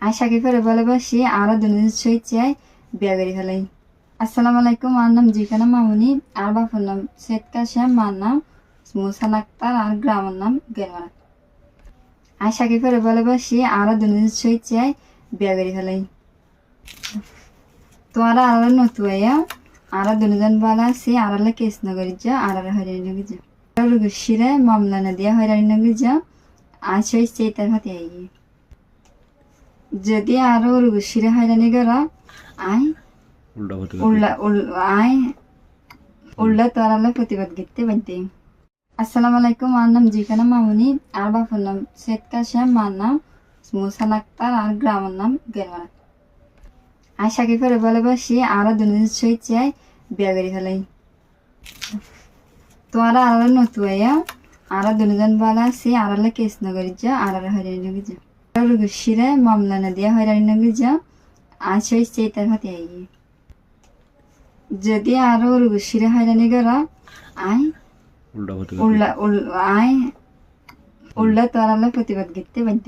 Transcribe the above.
আশাকে করে ভালোবাসি আমরা দুজন সহিত চাই বিয়া করি ফেলাই। আসসালামু আলাইকুম। আমার নাম জিকানা মামুনি, আর বাপুর নাম শেখ কাশেম, মার নাম মুসান আক্তার, আর গ্রামের নাম গেরমারা। আশাকে করে ভালোবাসি আমরা দুজন সহিত চাই বিয়া করি ফেলাই। তোরা আর নতুয়া আর দুজন ভালো আছি। আর কেস নগরী যা আর হয়রানি নগরী যা রুগিরে মামলা না দিয়া হয়রানি নগরী যা আজ তার হাতে আই যদি আরো রুগিরে হয়রানি করা আই উল্লা তোরালে প্রতিবাদ করতে বাধ্য। আসসালামু আলাইকুম। আমার নাম জিকানা মামুনি, আর বাপুর নাম শেখ কাশেম, মার নাম মুসান আক্তার, আর গ্রামের নাম গেরমারা। আশাকে করে ভালোবাসি আমরা দুজন সহিত চাই বিয়া করি ফেলাই। তোরা আর নতুয়া আর দুজন ভালো আছি। আর কেস নগরী যা আর হয়রানি নগরী যা রুগিরে মামলা না দিয়া হয়রানি নগরী যা আজ তার হাতে আই যদি আরো রুগিরে হয়রানি করা আই উল্লা তোরালে প্রতিবাদ করতে বাধ্য।